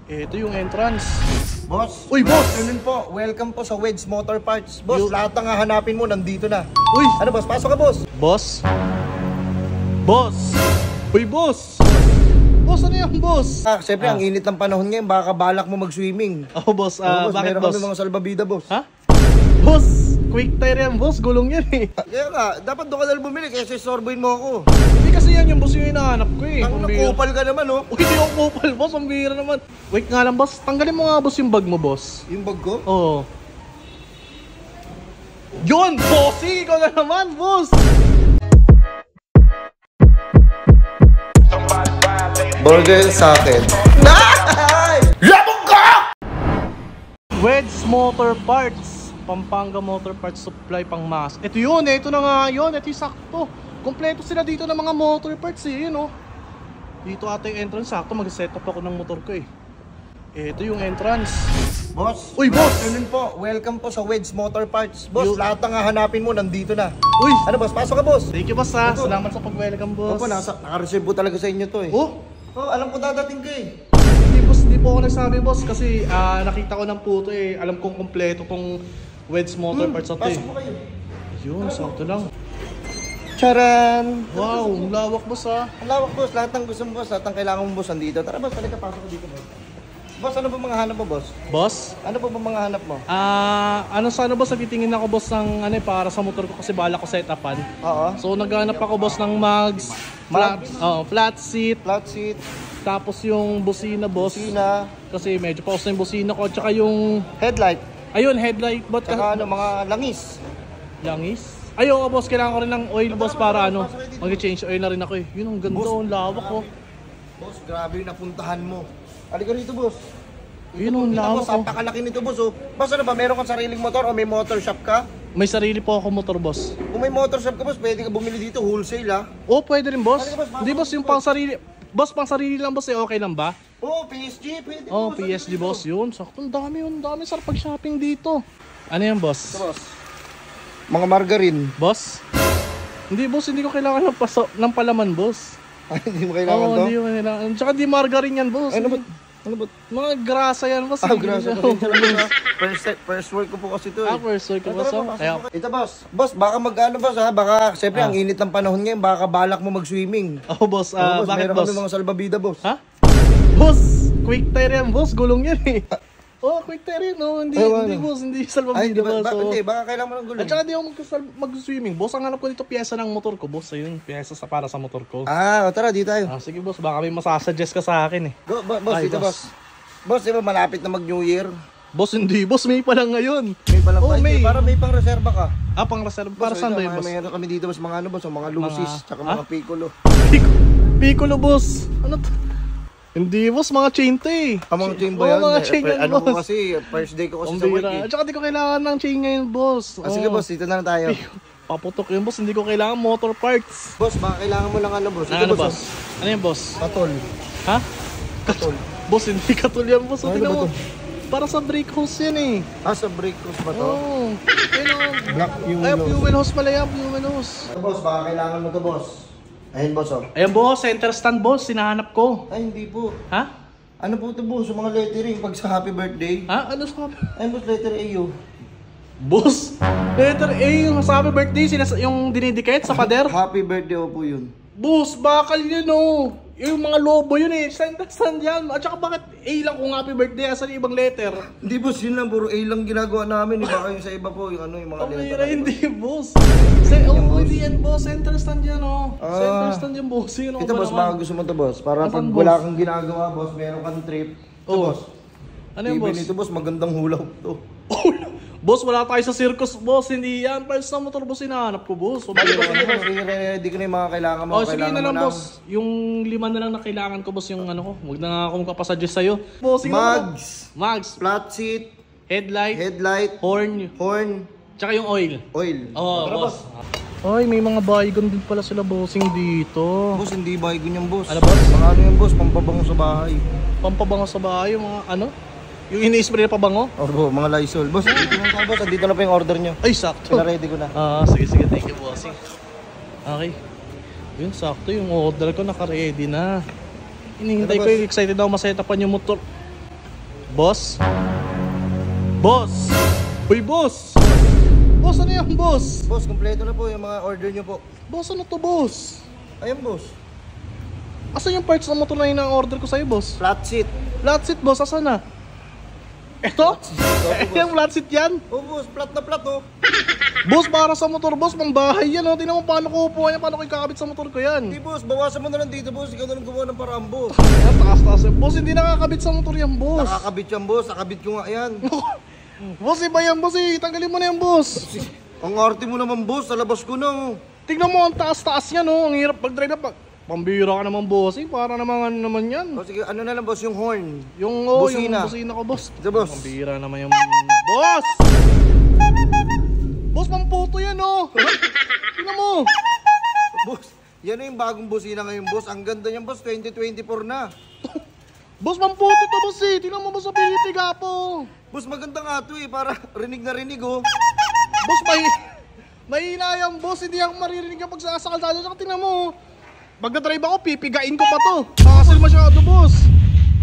Ito yung entrance. Boss, Uy, boss! Afternoon po. Welcome po sa Wedge Motor Parts. Boss, lahat ng hahanapin mo nandito na. Uy! Ano boss? Pasok ka boss. Boss? Boss! Uy, boss! Boss, ano yan, boss? Siyempre, ang init ng panahon ngayon, baka balak mo mag-swimming. Oh, boss. Boss, Bakit, meron boss? kami mga salbabida, boss. Ha? Boss! Quick tire yan, boss. Gulong yan eh. Kaya nga, dapat doon ka na bumili kasi sorboin mo ako. Hindi kasi yan yung boss yung hinahanap ko eh. Ang nakupal ka naman, oh. Uy, hindi ako kupal, boss. Ang bihira naman. Wait nga lang, boss. Tanggalin mo nga, boss, yung bag mo, boss. Yung bag ko? Oo. Yun, bossy! Ikaw na naman, boss! Burger sa akin. Labog ka! Wedge Motor Parts. Pampanga Motor Parts Supply pang mass. Ito yun, ito na nga yun. Ito yung sakto. Kompleto sila dito ng mga motor parts eh, yun oh. Dito ata yung entrance, sakto mag-set up ako ng motor ko eh. Ito yung entrance. Boss, Uy, boss! afternoon po. Welcome po sa Wedge Motor Parts. Boss, lahat ng hahanapin mo nandito na. Uy! Ano boss? Pasok ka boss. Thank you, boss ha. Salamat sa pag-welcome, boss. Opo, naka-receive po talaga sa inyo to eh. Oh! Oh, alam ko dadating ka eh. Hindi, boss, hindi po ako nagsabi, boss, kasi nakita ko ng puto eh. Alam kong kompleto tong Wedge Motor Parts na to eh. Pasok mo kayo. Yun, sakto lang. Charan! Wow, ang lawak, boss ha. Ang lawak boss, lahat ng gusto mo boss, lahat ng kailangan mo boss nandito. Tara boss, halika pasok ko dito boss. Boss, ano ba mga hanap mo boss? Boss? Ano ba mga hanap mo? Ano sana boss, nagtitingin ako boss ng ano eh, para sa motor ko kasi bala ko set-upan. Oo. So naghanap ako boss ng mags, flat seat, Flat seat, tapos yung busina boss. busina, Kasi medyo paus na yung busina ko, tsaka yung, headlight, ayun, headlight, ba't saka ano, mga langis. langis? Ayun boss, kailangan ko rin ng oil boss para ano, mag-change oil na rin ako eh. Yun ang ganda, ang lawak ko. Boss, grabe yung napuntahan mo. Halika rito boss. Yun ang lawak Boss, ko. napakalaki nito boss oh. Boss, ano ba, meron kang sariling motor o may motor shop ka? May sarili po ako motor boss. Kung may motor shop ka boss, pwede ka bumili dito, wholesale ah. Oh, pwede rin boss. Halika, boss, Hindi boss, yung pang sarili. Boss, pang sarili lang boss eh, okay lang ba? Oh, PSG, pwede Oh, boss, PSG dito. boss, yun. Sakto, ang dami yun. Ang dami sarap pag-shopping dito. Ano yan, boss? Ito boss. Mga margarine. Boss? Hindi, boss. Hindi ko kailangan ng palaman, boss. Ay, hindi mo kailangan to? Hindi ko kailangan. Tsaka di margarine yan, boss. Ano ba? Ano ba? Mga grasa yan, boss. Grasa pa rin talaga. First work ko po kasi ito eh. First week ko, boss. Kaya, Ito boss. Boss, baka mag-ano boss ha? Baka, siyempre ang init ng panahon ngayon, baka balak mo mag-swimming. oh, boss. Boss, Bakit, meron boss? kami mga salbabida boss. Ha? Boss! Quick tire yan, boss. Gulong yan eh. Oh, quick tire yan, no? Hindi, hindi, boss. Hindi salvabida, boss. Hindi, baka kailangan mo ng gulong. At saka di ako mag-swimming. Boss, ang hanap ko dito pyesa ng motor ko. Boss, ayun, pyesa para sa motor ko. Tara, dito tayo. Sige, boss. Baka may masasuggest ka sa akin eh. Boss, Ay, dito boss. boss. Boss, di ba malapit na mag-New Year? Boss, hindi. Boss, may pa lang ngayon. May palang Oh, May. may. Para may pang reserva ka. Pang reserve. Para saan ba yun, boss? Mayroon kami dito boss, mga ano boss, mga lucis, tsaka mga piccolo. Piccolo, boss. Ano to? Hindi, boss. Mga chain to eh. Mga chain ba yan? mga chain yan, Ano ko boss. kasi, first day ko kasi Ang sa work bira. eh. At saka di ko kailangan ng chain ngayon, boss. Sige boss, dito na lang tayo. Paputok yun, boss. Hindi ko kailangan motor parts. Boss, baka kailangan mo lang ano boss. Ito, Ano, boss? Ano yan, boss? Katol. Ha? Katol. Boss, hindi katul yan, boss. Ano Tingnan ba mo. to? Para sa brake hose yan eh. Sa brake hose ba to? Oo. Black fuel Ay, hose. fuel hose pala yan, fuel hose. Ito boss, baka kailangan mo to boss. Ayun boss oh. Ayan, boss. Center stand, boss. Sinahanap ko. Ay hindi po. Ha? Ano po ito boss? Yung mga lettering pag sa happy birthday. Ha? Ano sabi? Ayun boss, letter A oh. Boss, letter A yung sabi birthday, yung dinidikit sa pader. Happy birthday po yun. Boss, bakal yun oh. Yung mga lobo yun eh. Saan yan? At saka bakit A lang kung happy birthday? Asan yung ibang letter? Hindi boss, yun lang. Puro A lang ginagawa namin. Baka yung sa iba po, yung ano, yung mga Pamira, letter. hindi boss. Hindi yan boss. Center stand yan oh. Center stand yan boss. Yun, Ito boss, baka gusto mo to boss. Para pag Asan, wala boss? kang ginagawa boss, meron kang trip. Ito Oh. boss. Ano yung Even boss? ito boss, magandang hula hoop to. Boss, wala tayo sa circus boss. Hindi yan. Parts ng motor boss hinahanap ko boss. Sige boss, ready ko na yung mga kailangan mo. Oh, sige kailangan na lang mo boss. Yung 5 na lang na kailangan ko boss yung ano ko. Huwag na nga ako magpapasuggest sa'yo. Boss, sige Mags, Mags, flat seat, headlight, headlight, horn, horn, tsaka yung oil. oil. Oo, Tara, boss. Ay, may mga baygon din pala sila bossing dito. Boss, hindi ba yung boss? Ano, boss? Mga ano yung boss, pampabango sa bahay. Pampabango sa bahay, yung mga ano? Yung ini-spray na pabango? Or mga Lysol. Boss, dito na tayo boss. Andito na pa yung order nyo. Ay, sakto. Pina-ready ko na. Sige, sige. Thank you, bossing. Okay. Yun, sakto. Yung order ko naka-ready na. Hinihintay ko yung excited ako masetapan yung motor. Boss? Boss? Uy, boss! Boss, ano yan, boss? Boss, kompleto na po yung mga order nyo po. Boss, ano to, boss? Ayan, boss. Asan yung parts ng motor na order ko sa'yo, boss? Flat seat. Flat seat, boss, asan na? Eto? Yung flat seat yan? Oh, boss, flat na flat, oh. Boss, para sa motor, boss, pang bahay yan, oh. Tingnan mo paano ko upuan yan, paano ko ikakabit sa motor ko Hindi, yan. boss, bawasan mo na lang dito, boss. Ikaw na lang gumawa ng paraan, boss. Ayan, taas-taas yan. Boss, hindi nakakabit sa motor yan, boss. Nakakabit yan, boss. Nakabit ko nga yan. Boss, iba yan, boss, eh. Tanggalin mo na yan, boss. Ang arte mo naman, boss. Sa labas ko na, oh. Tingnan mo, ang taas-taas yan, oh. Ang hirap pag-drive na pag... Pambira ka naman, boss, eh. Para naman ano naman yan. O, sige, ano na lang, boss, yung horn. Yung Busina. busina ko, boss. Ito, boss. Pambira naman yung... Boss! Boss, pamputo yan, oh. Tingnan mo. Boss, yan na yung bagong busina ngayon, boss. Ang ganda niyan, boss. 2024 na. Boss, pamputo to, boss, eh. Tingnan mo, boss, sa pinipiga po. Boss, maganda nga to, eh. Para rinig na rinig, oh. Boss, mahina yan, boss. Hindi ako maririnig yung pagsasakal. Saka tingnan mo, pag na-drive ako, pipigain ko pa to. Hassle masyado, boss.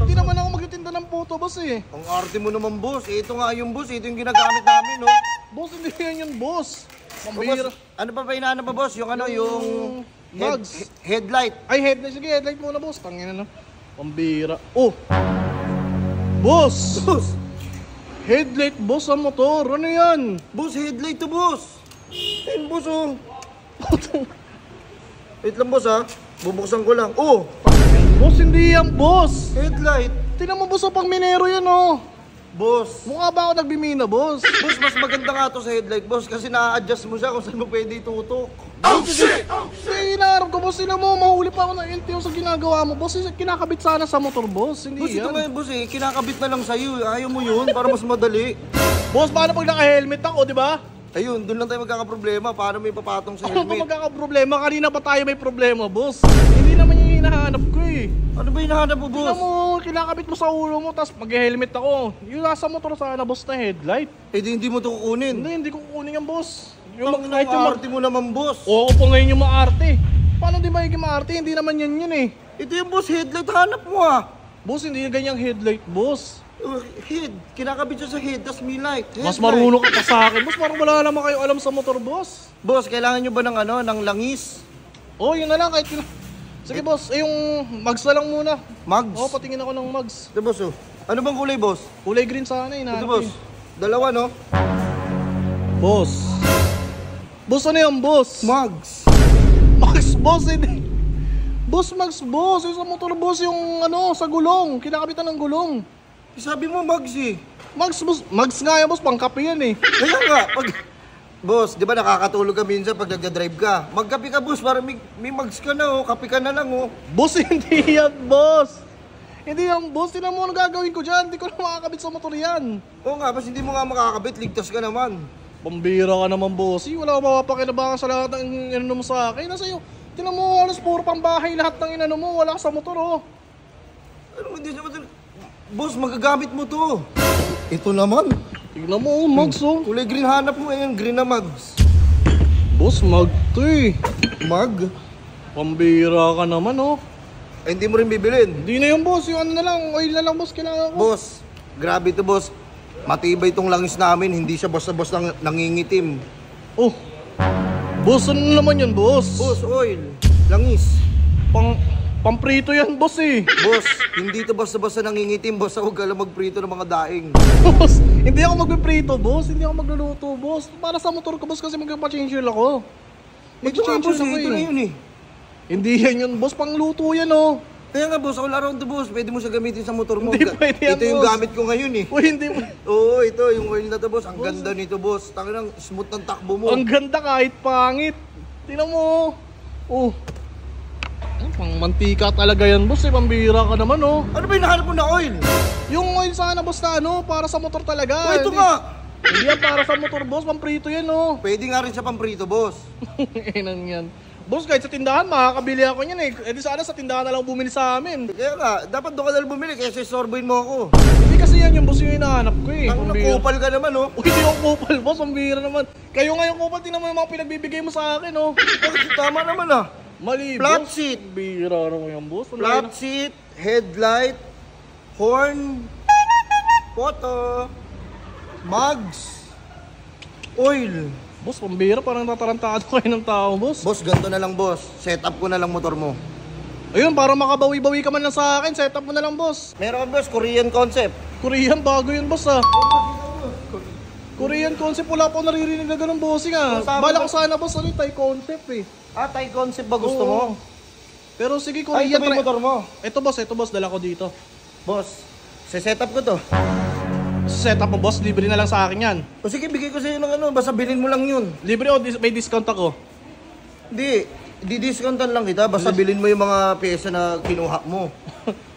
Hindi naman ako magtitinda ng puto, boss, eh. Ang arte mo naman, boss. Ito nga yung boss. Ito yung ginagamit namin, oh. Boss, hindi yan yun, boss. O, Pambira. boss, ano pa ba inaano pa, boss? Yung ano, yung... Mugs. Headlight. Ay, headlight. Sige, headlight muna, boss. Tangina na. Pambira. Oh! Boss! Boss, Headlight, boss, sa motor. Ano yan? boss, headlight to, boss. Ayun, boss, oh. Wait lang, boss, ha. Bubuksan ko lang. Oh, Boss, hindi yan, boss. headlight. Tingnan mo, boss, pang minero yan, oh. Boss. Mukha ba ako nagbimina, boss? Boss, mas maganda nga to sa headlight, boss. Kasi na-adjust mo siya kung saan mo pwede itutok. Oh, shit! Sige, inaarap ko, boss. Tingnan mo, mahuli pa ako ng LTO sa ginagawa mo, boss. Kinakabit sana sa motor, boss. Hindi Boss, ito yan. nga, boss, eh. Kinakabit na lang sa'yo. Ayaw mo yun para mas madali. Boss, paano pag naka-helmet ako, di ba? Ayun, doon lang tayo magkakaproblema. Paano may papatong sa Ano ba helmet? magkakaproblema? Kanina pa tayo may problema, boss. Hindi naman yung hinahanap ko, eh. Ano ba hinahanap mo, Tingnan boss? mo, kinakabit mo sa ulo mo, tapos mag-helmet ako. Yung nasa motor sana, boss, na headlight. Eh, di hindi mo to kukunin. Hindi ko kukunin yan, boss. Yung kahit yung arte mo naman, boss. Oo po ngayon yung maarte. Paano di magiging maarte? Hindi naman yan yun, eh. Ito yung boss, headlight. Hanap mo, ah. Boss, hindi ganyang headlight, boss. Head. Kinakabit siya sa head, tas may light. Mas Headlight. marunong ka pa sa akin, boss. Parang wala naman kayo alam sa motor, boss. Boss, kailangan nyo ba ng ano, ng langis? Oh, yun na lang. Sige, boss. Yung mugs na lang muna. Mugs? Oo, patingin ako ng mugs. Ito, boss, oh. Ano bang kulay, boss? Kulay green sana, eh. Ito, boss. Dalawa, no? Boss. Boss, ano yan, boss? Mugs. Mugs, boss, hindi. Boss, mugs, boss. Yung sa motor, boss, yung ano, sa gulong. Kinakabitan ng gulong. Sabi mo, mugs, eh. Mugs, boss. Mugs nga yan, boss. Pangkape yan, eh. Kaya nga, pag... Boss, di ba nakakatulog ka minsan pag nagdadrive ka? Magkape ka, boss, para may mugs ka na, oh. Kape ka na lang, oh. Boss, hindi yan, boss. Hindi yan, boss. Tingnan mo ano gagawin ko dyan. Hindi ko na makakabit sa motor yan. Oo nga, basta hindi mo nga makakabit, ligtas ka naman. Pambira ka naman, boss. Wala ka mapapakinabangan sa lahat ng inano mo sa akin. Nasa iyo. Tingnan mo, halos puro pambahay lahat ng inano mo. Wala ka sa motor, oh. Ano, hindi naman... Boss, magagamit mo to. Ito naman. Tingnan mo, mugs, oh. Kulay green hanap mo, ayan, green na mugs. Boss, mug to, eh. Mug? Pambira ka naman, oh. Ay, hindi mo rin bibilin. Hindi na yung boss. Yung ano na lang, oil na lang, boss. Kailangan ko. Boss, grabe to, boss. Matibay itong langis namin, hindi siya basta-basta nangingitim. Oh. Boss, ano naman yun, boss? Boss, oil, langis. Pamprito yan, boss, eh. Boss, hindi to basta-basta nangingitim, boss. Huwag ka lang magprito ng mga daing. Boss, hindi ako magpiprito, boss. Hindi ako magluluto, boss. Para sa motor ko, boss, kasi magpa-change oil ako. Ito nga, boss, ako, ito na yun, eh. Hindi yan yun, boss. Pangluto yan, oh. Kaya nga, boss, all around the boss. Pwede mo siya gamitin sa motor mo. Hindi pwede yan, Ito yung boss. gamit ko ngayon, eh. Uy, hindi mo. Oo, ito, yung oil na to, boss. Ang ganda nito, boss. Tanginang smooth ng takbo mo. Ang ganda kahit pangit. Tingnan mo, oh. Pang mantika talaga yan, boss. Pambira ka naman, oh. Ano ba yung nahanap mo na oil? Yung oil sana, boss, na ano, para sa motor talaga. Oh, ito Hindi- nga. Hindi yan para sa motor, boss. Pamprito yan, oh. Pwede nga rin siya pamprito, boss. Inang yan. Boss, kahit sa tindahan, makakabili ako niyan, eh. Eh di sana sa tindahan na lang bumili sa amin. Kaya nga, dapat doon ka na lang bumili kasi sorboin mo ako. Hindi kasi yan yung boss yung hinahanap ko, eh. Ang Pambira. nakupal ka naman, oh. Uy, hindi ako kupal, boss. Ang bira naman. Kayo nga yung kupal, tingnan mo yung mga pinagbibigay mo sa akin, oh. Tama naman, ah. Mali, Flat boss. seat. Bira naman yung boss. Wala Flat seat, headlight, horn. photo, mugs, oil. Boss, pambira, parang tatarantado kayo ng tao, boss. Boss, ganito na lang boss. Set up ko na lang motor mo. Ayun, para makabawi-bawi ka man lang sa akin, setup mo na lang, boss. Meron boss, Korean concept. Korean, bago yun, boss, ah. Korean concept, wala pa naririnig na ganun, bossing, ah. Bala ko sana, boss, ano yung Thai concept, eh. Ah, Thai concept ba gusto mo? Pero sige, Ay, ito Korean. ba yung motor mo? Ito, boss, dala ko dito. Boss, set up ko to. Setup mo, boss, libre na lang sa akin yan. O sige, bigay ko sa'yo ng ano, basta bilhin mo lang yun. Libre o may discount ako? Hindi, di-discountan lang kita, basta bilhin mo yung mga pyesa na kinuha mo.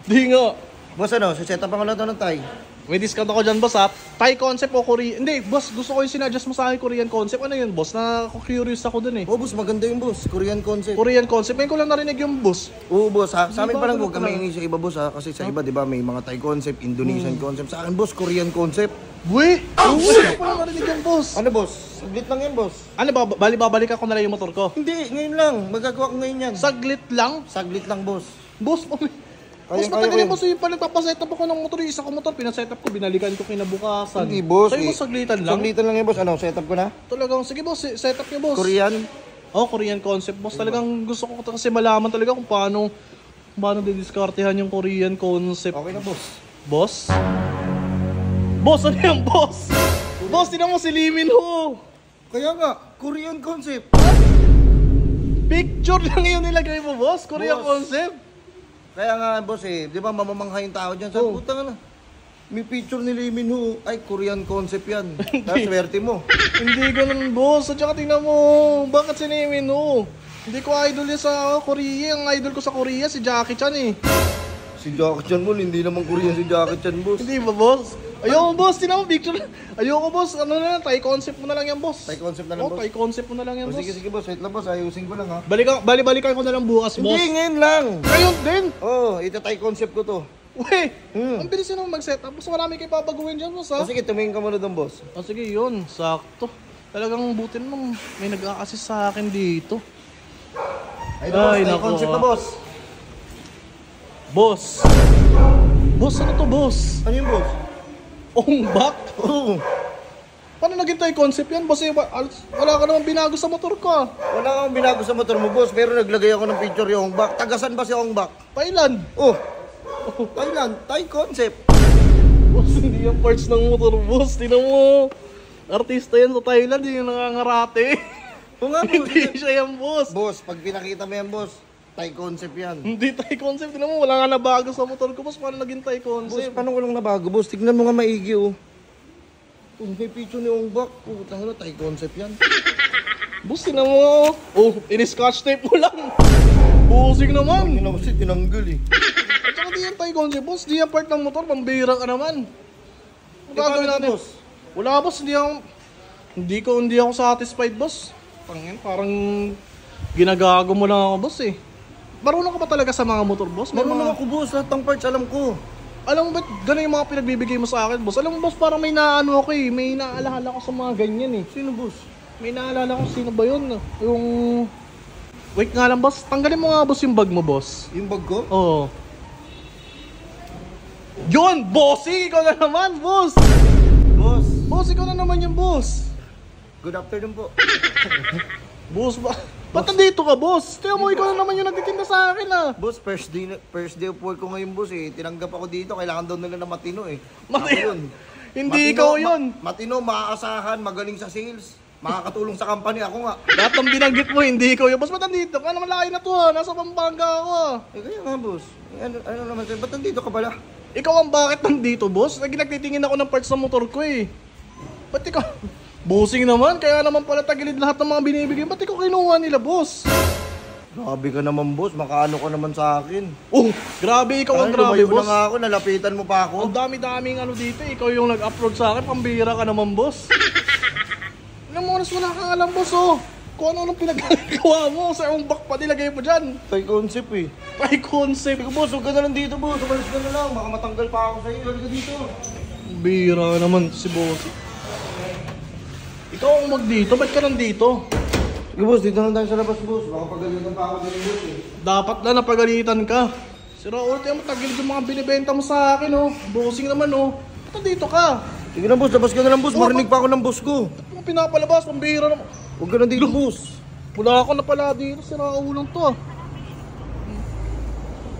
Di nga. Boss ano, set up ako lang to ng Thai. May discount ako dyan, boss, ha? Thai concept o Korean? Hindi, boss, gusto ko yung sinadjust mo sa akin Korean concept. Ano yun, boss? Curious ako dun, eh. Oh boss, maganda yung boss, Korean concept. Korean concept, ngayon ko lang narinig yung boss. Oo boss ha, sa amin Di ba, pa lang ano huwag kami pala? hingi sa iba boss ha. Kasi sa iba di ba may mga Thai concept, Indonesian concept. Sa akin boss, Korean concept. Uy! Ngayon ko lang narinig yung boss. Ano boss? Saglit lang yan boss. Ano ba, babalik ako na lang yung motor ko? Hindi, ngayon lang. Magagawa ko ngayon yan. Saglit lang? Saglit lang boss. Boss, boss, matagal yung boss yung pala papasetup ako ng motor. Isa ko motor, pinasetup ko, binalikan ko kinabukasan. Hindi boss. Sa'yo, boss, saglitan lang? Saglitan lang yan boss. Ano, setup ko na? Talagang, sige boss, setup niyo boss. Korean? Oh, Korean concept boss. Talagang gusto ko kasi malaman talaga kung paano didiskartehan yung Korean concept. Okay na boss. Boss? Boss, ano yan, boss? Boss, tinan mo si Lee Min Ho. Kaya nga, Korean concept. Picture lang yun nilagay mo, boss. Korean Boss. concept. Kaya nga boss eh, di ba mamamangha yung tao dyan. Sa puta nga na. May picture ni Lee Min Ho. Ay, Korean concept yan. Tapos swerte mo. Hindi ganun, boss. At saka tingnan mo, bakit si Lee Min Ho? Hindi ko idol yan sa Korea. Ang idol ko sa Korea, si Jackie Chan eh. Si Jackie Chan mo, hindi naman Korean si Jackie Chan boss. Hindi ba, boss? Ayoko, boss. Tingnan mo, picture. Ayoko, boss. Ano na lang, Thai concept mo na lang yan, boss. Thai concept na lang Oh, boss. Thai concept mo na lang yan, O, boss. sige, sige boss, wait lang boss, ayusin ko lang ha. Balikan ko na lang bukas, boss. Hindi, ngayon lang. Ngayon din. Oh, ito Thai concept ko to. Uy, ang bilis yun naman mag-setup. Boss, marami kayo papaguhin dyan, boss, ha? O sige, tumingin ka muna doon boss. O sige, yun. Sakto. Talagang buti naman may nag-a-assist sa akin dito. Ay, ito boss, Ay, Thai naku, concept ah. na boss. Boss. Boss, ano to, boss? Ano yung boss? Ongbak? Oo. Paano naging Thai concept yan, boss? Wala ka naman binago sa motor ko, ah. Wala akong binago sa motor mo boss, pero naglagay ako ng picture yung Hongbak. Tagasan ba si Hongbak? Thailand. Oh, Thailand, Thai concept. Boss, hindi yung parts ng motor, boss. Tinan mo. Artista yan sa Thailand, hindi yung nangangarate. Oo nga boss. Hindi siya yan, boss. Boss, pag pinakita mo yan boss, Thai concept yan. Hindi Thai concept. Tinan mo, wala nga nabago sa motor ko, boss. Paano naging Thai Boss, concept? paano walang nabago boss? Tignan mo nga maigi oh. Oh, may picture ni Hongbak. Putang ina, Thai concept yan. Boss, tinan mo. Oh, ini-scotch tape mo lang. Busing naman. Kasi tinanggal eh. At saka di yan Thai concept, boss. Di yan part ng motor. Pambira ka naman. Ang paano gagawin to, natin? boss? Wala, boss. Hindi ako satisfied, boss. Parang ginagago mo lang ako, boss, eh. Marunong ka pa talaga sa mga motor, boss? Marunong ako boss, lahat ng parts alam ko. Alam mo ba't ganun yung mga pinagbibigay mo sa akin, boss? Alam mo, boss, parang may naano ako eh. May naaalala ko sa mga ganyan eh. Sino boss? May naalala ko sino ba yun? Yung... Wait nga lang, boss. Tanggalin mo nga, boss, yung bag mo, boss. Yung bag ko? Oo. Yun! Bossy! Ikaw na naman, boss! Boss, Boss, ikaw na naman yung boss. good afternoon po. Boss ba? Ba't nandito ka, boss? Tiyan mo, ikaw na naman yung nagtitinda sa akin, ah. Boss, first day of work ko ngayon boss eh. Tinanggap ako dito, kailangan daw nila na matino eh. Matino? Ako yun. Hindi Matino, ikaw yun. Matino, maaasahan, magaling sa sales. Makakatulong sa company, ako nga. Lahat ng binanggit mo, hindi ikaw yun. Boss, ba't nandito ka? Naman layo na to, ha? Nasa Pampanga ako, ah. Eh kaya nga boss. Ano naman sa'yo, ba't nandito ka pala? Ikaw ang bakit nandito, boss? Nagtitingin ako ng parts ng motor ko, eh. Ba't ikaw? Bossing naman, kaya naman pala tagilid lahat ng mga binibigay. Ba't ikaw kinuha nila, boss? Grabe ka naman boss, makaano ka naman sa akin. Oh, grabe, ikaw ang Ay, grabe, lumayo na boss. nga ako, nalapitan mo pa ako. Ang dami-daming ano dito, ikaw yung nag-upload sa akin, pambira ka naman, boss. Alam mo, wala kang alam, boss, oh. Kung ano-anong pinagagawa mo, sa Hongbak pa nilagay mo dyan. Thai concept eh. Thai concept. Sige boss, huwag ka na lang dito boss. Umalis ka na lang, baka matanggal pa ako sa'yo. Halika dito. Bira naman si boss. Ikaw ang mag dito, ba't ka nandito? Sige boss, dito na tayo sa labas boss. Baka pagalitan pa ako din boss eh. Dapat na napagalitan ka. Si Raul, tiyan mo, tagilid yung mga binibenta mo sa akin, oh. Bossing naman, oh. Ba't dito ka? Sige na boss, labas ka na lang boss. Marinig pa ako ng boss ko. Ba't mo pinapalabas? Pambihira naman. Huwag ka na dito boss. Wala ako na pala dito. Sira ulang to ah.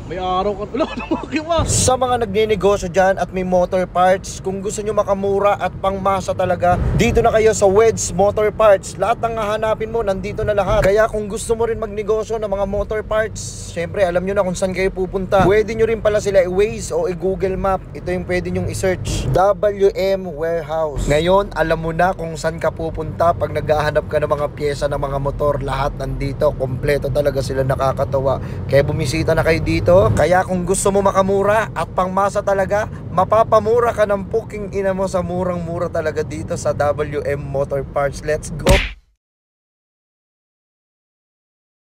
May araw ka. Wala ka na makiwas. Sa mga nagninegosyo dyan at may motor parts, kung gusto nyo makamura at pangmasa talaga, dito na kayo sa Wed's Motor Parts. Lahat ng hahanapin mo, nandito na lahat. Kaya kung gusto mo rin magnegosyo ng mga motor parts, syempre alam nyo na kung saan kayo pupunta. Pwede nyo rin pala sila i-Waze o i-Google Map. Ito yung pwede nyong i-search. WM Warehouse. Ngayon, alam mo na kung saan ka pupunta pag naghahanap ka ng mga pyesa ng mga motor. Lahat nandito. Kompleto talaga sila, nakakatawa. Kaya bumisita na kayo dito. Kaya kung gusto mo makamura at pangmasa talaga, mapapamura ka ng puking ina mo sa murang-mura talaga dito sa WM Motor Parts. Let's go!